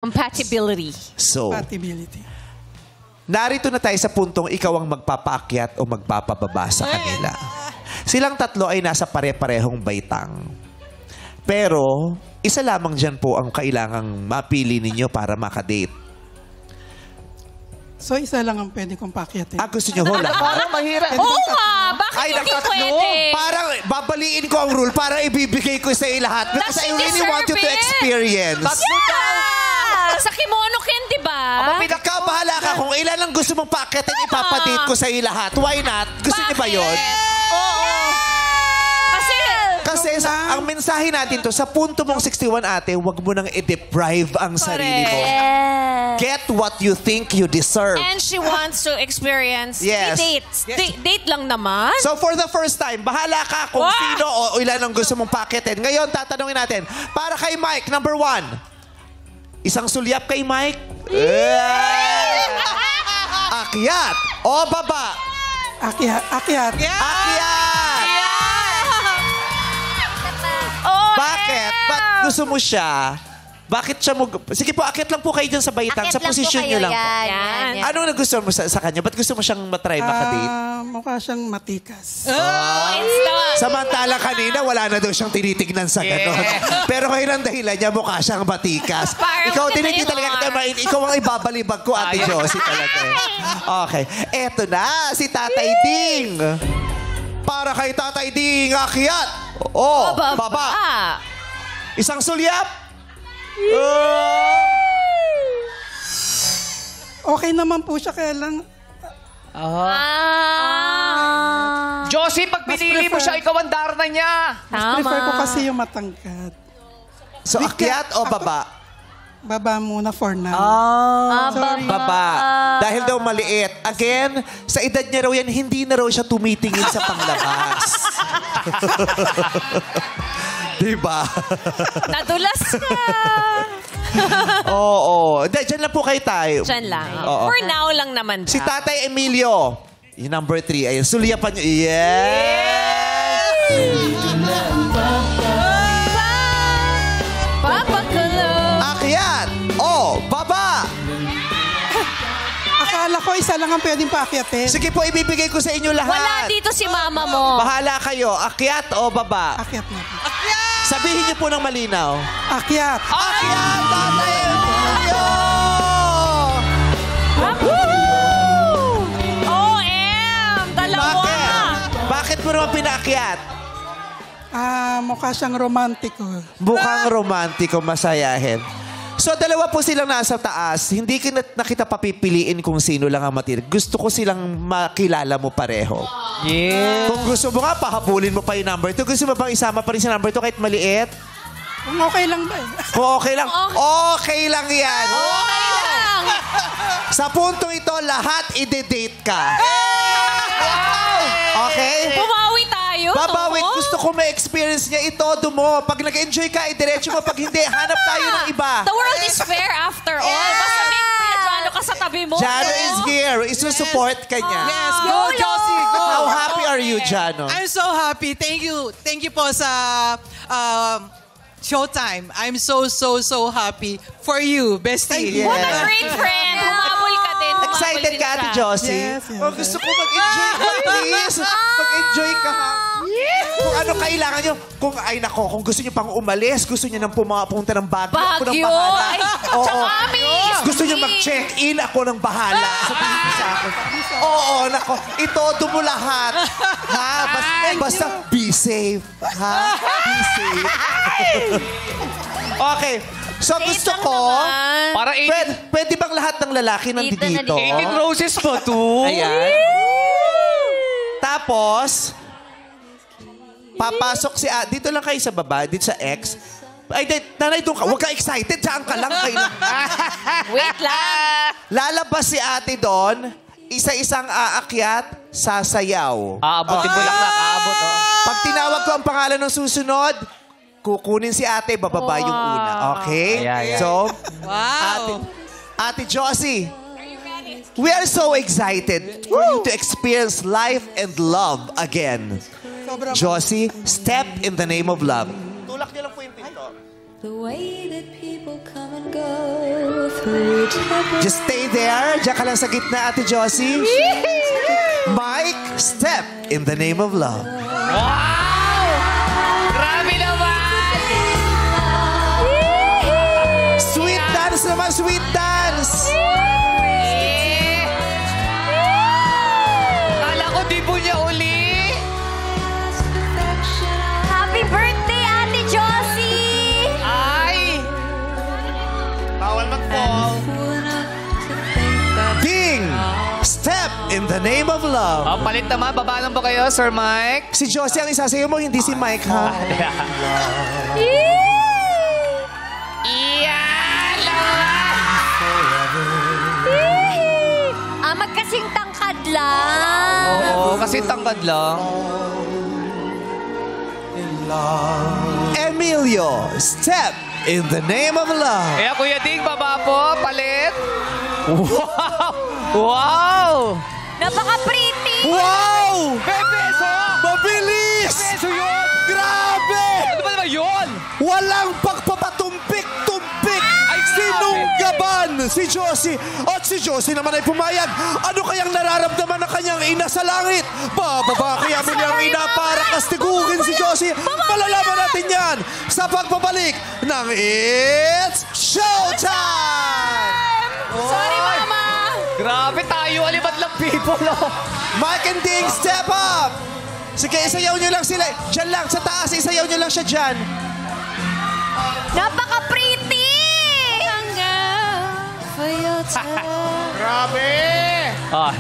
Compatibility. So, Compatibility. narito na tayo sa puntong ikaw ang magpapaakyat o magpapababa sa kanila. Silang tatlo ay nasa pare-parehong baitang. Pero, isa lamang dyan po ang kailangang mapili ninyo para makadate. So, isa lang ang pwede kong pakyatin. Gusto nyo ho lahat? Parang mahirap. Oo nga! Bakit Ay, hindi natatlo. pwede? Parang babaliin ko ang rule para ibibigay ko sa lahat. Because That's I really want you to deserve it. experience. Yeah! Sa kimono ken, di ba? Ikaw, bahala ka. Kung ilan ang gusto mong paakyatin, ipapadate ko sa lahat. Why not? Gusto niyo ba yun? Oo. Kasi ang mensahe natin to, sa punto mong 61 ate, huwag mo nang i-deprive ang sarili mo. Get what you think you deserve. And she wants to experience Yes. dates. Date lang naman. So for the first time, bahala ka kung sino o ilan ang gusto mong pakitin. Ngayon, tatanungin natin. Para kay Mike, number 1. Isang sulyap kay Mike. Akyat o baba? Akyat. Akyat. Akyat! Oh, Bakit? Ba't gusto mo siya? Bakit siya mo... Sige po, akyat lang po kayo dyan sa baitang. Sa posisyon nyo lang po. Yan. Anong nagustuhan mo sa kanya? Ba't gusto mo siyang matry makadate? Mukha siyang matikas. Samantala kanina, wala na daw siyang tinitignan sa gano'n. Pero ngayon ang dahilan niya, mukha siyang matikas. Parang Ikaw, maganda tinignan yung talaga kita. mga- Ikaw ang ibabalibag ko, Ate Josie talaga. Okay. Eto na, si Tatay Ding. Para kay Tatay Ding, akyat. O, baba. Isang sulyap. Okay naman po siya, kaya lang... Josie, pag pinili mo siya, ikaw ang darna niya. Mas prefer ko kasi yung matangkad. So, akyat o baba? Baba muna for now. Sorry. Baba. Dahil daw maliit. Again, sa edad niya raw yan, hindi na raw siya tumitingin sa panglabas. Diba? Nadulas ka. Oo. Diyan lang po kayo tayo. Diyan lang. Oo. For now lang naman. Si Tatay Emilio. Yung number 3. Ayun, sulyapan niyo. Yes! Papa Kulong. Akyat! O, baba! Akala ko isa lang ang pwedeng pakyatin. Sige po, ibibigay ko sa inyo lahat. Wala dito si mama mo. Bahala kayo. Akyat o baba? Akyat na po. Sabihin niyo po ng malinaw. Akyat. Akyat, Tatay Emilio! OM! Dalawa! Bakit mo naman pinaakyat? Mukha siyang romantiko. Mukhang romantiko, masayahin. So, dalawa po silang nasa taas. Hindi na kita papipiliin kung sino lang ang matira. Gusto ko silang makilala mo pareho. Yeah. Kung gusto mo nga, pahabulin mo pa yung number 2. Gusto mo bang isama pa rin sa number 2 kahit maliit? Kung okay lang ba? Kung okay lang. Okay lang yan. Okay lang! Sa puntong ito, lahat ide-date ka. Okay? Bumawi tayo. Babawit, no? gusto ko ma-experience niya ito, mo. Pag nag-enjoy ka, idiretso mo. Pag hindi, hanap tayo ng iba. The world is fair after all. Basta may Kuya Jano ka sa tabi mo. Jano is here. Isusupport ka niya. Yes, go, Josie, go. How happy are you, Jano? I'm so happy. Thank you. Thank you po sa Showtime. I'm so happy for you, bestie. What a great friend. Humabol ka din. Humabol Excited din ka, Ate Josie? Yes, yes. Oh, gusto ko mag-enjoy ka, please. Mag-enjoy ka, ha? Kung ano kailangan nyo. Kung gusto nyo pang umalis, gusto nyo nang pumunta ng Baguio. Ako nang Baguio. bahala. Ay, Oo. Chakamis. Gusto nyo mag-check-in, ako nang bahala. Sabihin mo sa akin. Oo, nako. Itodo mo lahat. Ha? Basta be safe. Ha? Be safe. Okay. So gusto lang ko, naman. Para pwede bang lahat ng lalaki nandito? 18 roses pa to. Ayan. Tapos, papasok si Ate. Dito lang kayo sa baba, dito sa X. Ay, nanay doon ka. Huwag ka excited. Diyan ka lang. Wait lang. Lalabas si Ate doon. Isa-isang aakyat, sasayaw. Aabot yung bulaklak. Aabot, oh. Pag tinawag ko ang pangalan ng susunod, kukunin si Ate, bababa yung una. Okay? Ayan. So, Wow. Ate Josie, we are so excited for you to experience life and love again. Sobrang Josie, step in the name of love. Tulak niyo lang po yung pinto. The way that people come and go through temporary. Just stay there. Diyan ka lang sa gitna, Ate Josie. Mike, step in the name of love. Wow! Grabe naman! Sweet dance naman, sweet dance. Kala ko di po niya uli. Happy birthday, Ate Josie! Ay! Bawal mag-fall. Ding, step in the name of love. Ang palit naman, baba lang ba kayo, Sir Mike? Si Josie ang isasayo mo, hindi si Mike, ha? Iyan lang! Magkasing tangkad lang. Oo, kasi tangkad lang. Emilio, step in the name of love. Kaya Kuya Ding, baba po, palit. Wow! Wow! Napaka-pretty! Wow! Bebeso! Mabilis! Bebeso yun! Grabe! Ano ba naman yun? Walang pagpapatumpik-tumpik! Sinunggaban si Josie. At si Josie naman ay pumayag. Ano kayang nararamdaman ng kanyang ina sa langit? Bababa kaya mo niyang ina para kastigugin si Josie. Malalaman natin yan sa pagbabalik ng It's Showtime! Sorry, Mama! Grabe tayo, alibat lang people. Oh. Mike and Ding, step up! Sige, isayaw niyo lang sila. Diyan lang, sa taas, isayaw niyo lang siya dyan. Napaka-pretty! Grabe! Ah.